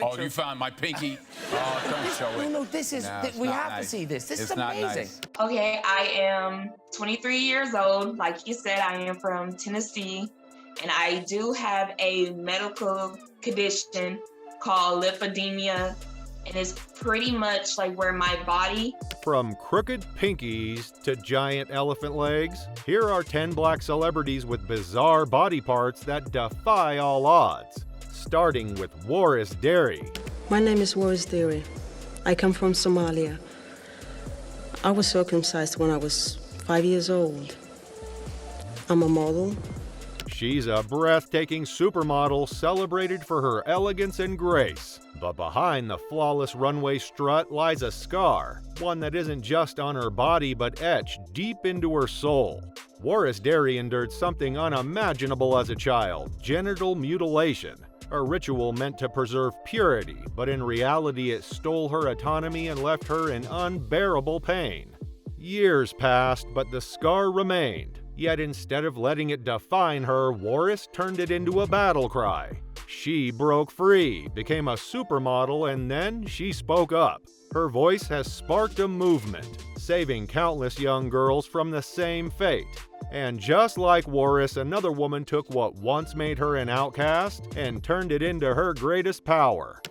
Oh, you found my pinky? Oh, don't show it. No, this is, No, we not have nice. to see this. This It's is not amazing. nice. Okay, I am 23 years old. Like you said, I am from Tennessee, and I do have a medical condition called lymphedema, and it's pretty much like where my body. From crooked pinkies to giant elephant legs, here are 10 black celebrities with bizarre body parts that defy all odds. Starting with Waris Derry. My name is Waris Derry. I come from Somalia. I was circumcised when I was 5 years old. I'm a model. She's a breathtaking supermodel celebrated for her elegance and grace. But behind the flawless runway strut lies a scar, one that isn't just on her body but etched deep into her soul. Waris Derry endured something unimaginable as a child, genital mutilation, a ritual meant to preserve purity, but in reality it stole her autonomy and left her in unbearable pain. Years passed, but the scar remained. Yet instead of letting it define her, Waris turned it into a battle cry. She broke free, became a supermodel, and then she spoke up. Her voice has sparked a movement, saving countless young girls from the same fate. And just like Waris, another woman took what once made her an outcast and turned it into her greatest power.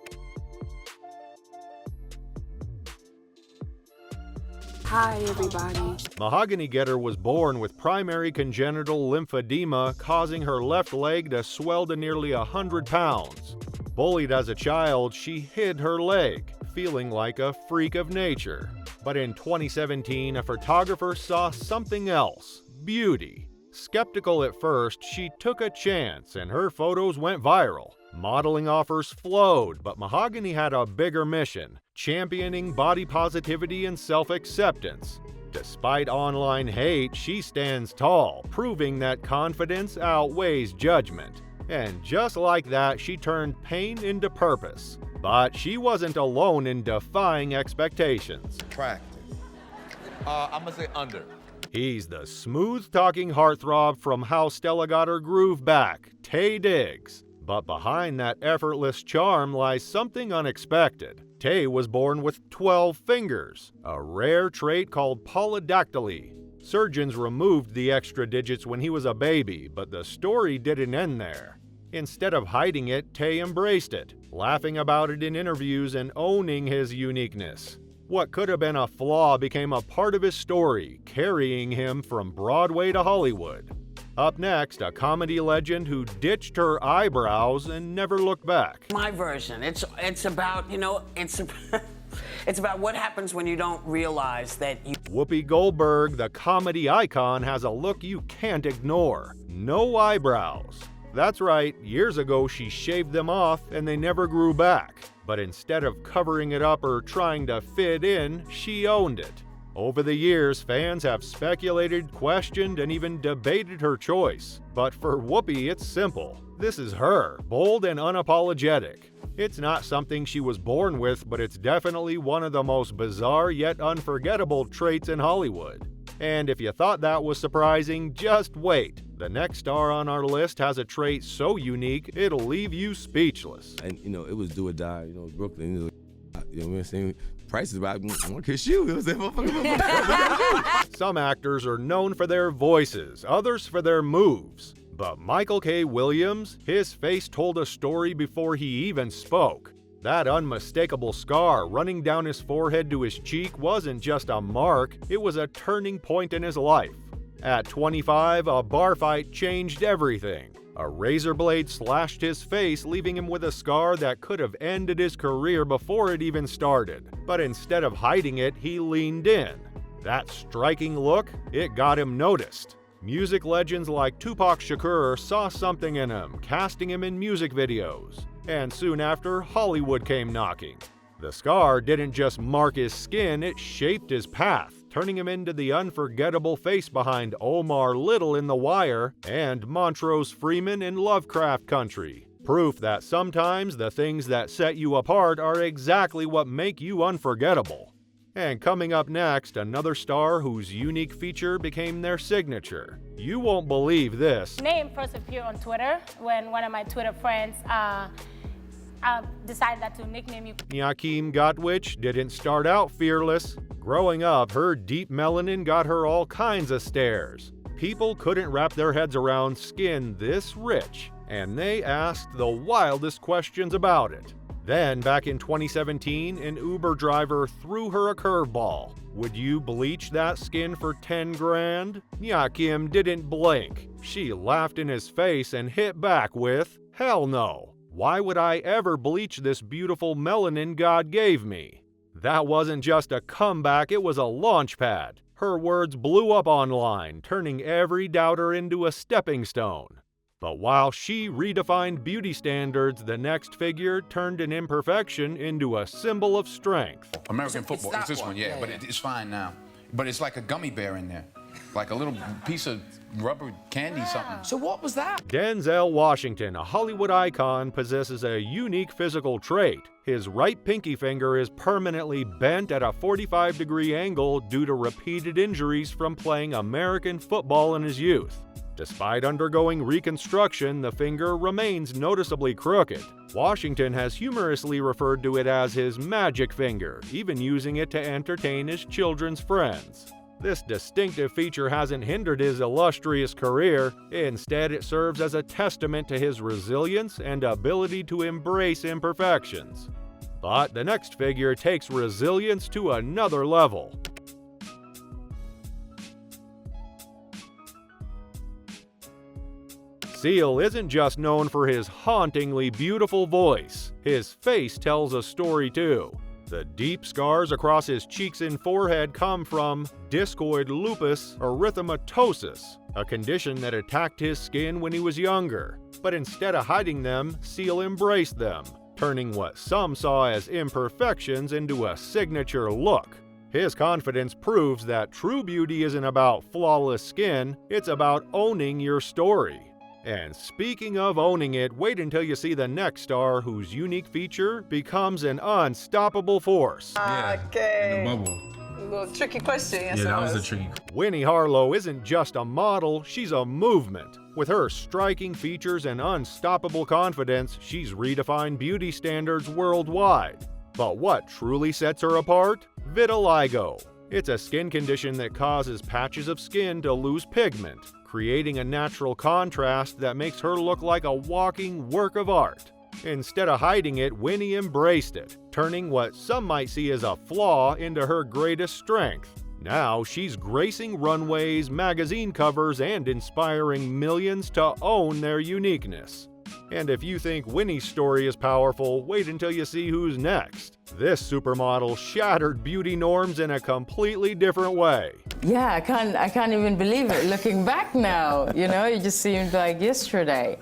Hi, everybody. Mahogany Getter was born with primary congenital lymphedema, causing her left leg to swell to nearly 100 pounds. Bullied as a child, she hid her leg, feeling like a freak of nature. But in 2017, a photographer saw something else: beauty. Skeptical at first, she took a chance and her photos went viral. Modeling offers flowed, but Mahogany had a bigger mission: championing body positivity and self-acceptance. Despite online hate, she stands tall, proving that confidence outweighs judgment. And just like that, she turned pain into purpose. But she wasn't alone in defying expectations. Attractive. I'm gonna say under. He's the smooth-talking heartthrob from How Stella Got Her Groove Back, Taye Diggs. But behind that effortless charm lies something unexpected. Taye was born with 12 fingers, a rare trait called polydactyly. Surgeons removed the extra digits when he was a baby, but the story didn't end there. Instead of hiding it, Taye embraced it, laughing about it in interviews and owning his uniqueness. What could have been a flaw became a part of his story, carrying him from Broadway to Hollywood. Up next, a comedy legend who ditched her eyebrows and never looked back. My version, it's about, it's about what happens when you don't realize that you... Whoopi Goldberg, the comedy icon, has a look you can't ignore. No eyebrows. That's right, years ago she shaved them off and they never grew back. But instead of covering it up or trying to fit in, she owned it. Over the years, fans have speculated, questioned, and even debated her choice. But for Whoopi, it's simple. This is her, bold and unapologetic. It's not something she was born with, but it's definitely one of the most bizarre yet unforgettable traits in Hollywood. And if you thought that was surprising, just wait. The next star on our list has a trait so unique, it'll leave you speechless. And, it was do or die, Brooklyn. You know what I'm saying? Price is about, I want to kiss you. You know what I'm saying? Some actors are known for their voices, others for their moves. But Michael K. Williams, his face told a story before he even spoke. That unmistakable scar running down his forehead to his cheek wasn't just a mark, it was a turning point in his life. At 25, a bar fight changed everything. A razor blade slashed his face, leaving him with a scar that could have ended his career before it even started. But instead of hiding it, he leaned in. That striking look, it got him noticed. Music legends like Tupac Shakur saw something in him, casting him in music videos. And soon after, Hollywood came knocking. The scar didn't just mark his skin, it shaped his path, turning him into the unforgettable face behind Omar Little in The Wire and Montrose Freeman in Lovecraft Country. Proof that sometimes the things that set you apart are exactly what make you unforgettable. And coming up next, another star whose unique feature became their signature. You won't believe this. Name first appeared on Twitter when one of my Twitter friends decided to nickname you. Nyakim Gotwich didn't start out fearless. Growing up, her deep melanin got her all kinds of stares. People couldn't wrap their heads around skin this rich, and they asked the wildest questions about it. Then, back in 2017, an Uber driver threw her a curveball. Would you bleach that skin for 10 grand? Nyakim didn't blink. She laughed in his face and hit back with, hell no. Why would I ever bleach this beautiful melanin God gave me? That wasn't just a comeback, it was a launch pad. Her words blew up online, turning every doubter into a stepping stone. But while she redefined beauty standards, the next figure turned an imperfection into a symbol of strength. American football. It's this one, yeah, but it's fine now. But it's like a gummy bear in there. Like a little piece of rubber candy something. So what was that? Denzel Washington, a Hollywood icon, possesses a unique physical trait. His right pinky finger is permanently bent at a 45-degree angle due to repeated injuries from playing American football in his youth. Despite undergoing reconstruction, the finger remains noticeably crooked. Washington has humorously referred to it as his magic finger, even using it to entertain his children's friends. This distinctive feature hasn't hindered his illustrious career. Instead, it serves as a testament to his resilience and ability to embrace imperfections. But the next figure takes resilience to another level. Seal isn't just known for his hauntingly beautiful voice. His face tells a story too. The deep scars across his cheeks and forehead come from discoid lupus erythematosus, a condition that attacked his skin when he was younger. But instead of hiding them, Seal embraced them, turning what some saw as imperfections into a signature look. His confidence proves that true beauty isn't about flawless skin, it's about owning your story. And speaking of owning it, wait until you see the next star whose unique feature becomes an unstoppable force. Okay. In the bubble. A little tricky question. Yeah, that was a tricky. Winnie Harlow isn't just a model, she's a movement. With her striking features and unstoppable confidence, she's redefined beauty standards worldwide. But what truly sets her apart? Vitiligo. It's a skin condition that causes patches of skin to lose pigment, creating a natural contrast that makes her look like a walking work of art. Instead of hiding it, Winnie embraced it, turning what some might see as a flaw into her greatest strength. Now she's gracing runways, magazine covers, and inspiring millions to own their uniqueness. And if you think Winnie's story is powerful, wait until you see who's next. This supermodel shattered beauty norms in a completely different way. Yeah, I can't even believe it. Looking back now, you know, it just seemed like yesterday.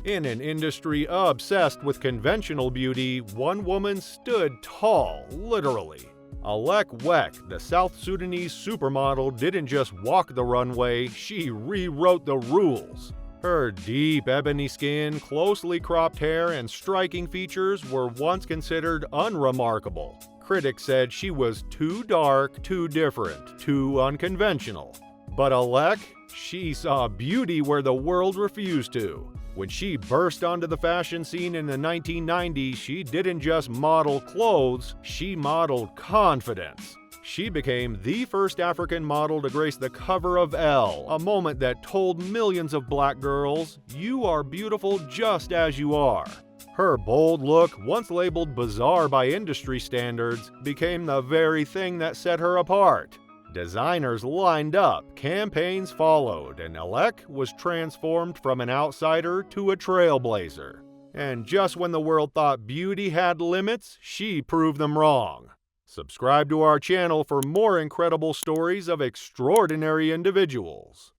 In an industry obsessed with conventional beauty, one woman stood tall, literally. Alek Wek, the South Sudanese supermodel, didn't just walk the runway, she rewrote the rules. Her deep ebony skin, closely cropped hair, and striking features were once considered unremarkable. Critics said she was too dark, too different, too unconventional. But Alek, she saw beauty where the world refused to. When she burst onto the fashion scene in the 1990s, she didn't just model clothes, she modeled confidence. She became the first African model to grace the cover of Elle, a moment that told millions of black girls, you are beautiful just as you are. Her bold look, once labeled bizarre by industry standards, became the very thing that set her apart. Designers lined up, campaigns followed, and Alek was transformed from an outsider to a trailblazer. And just when the world thought beauty had limits, she proved them wrong. Subscribe to our channel for more incredible stories of extraordinary individuals.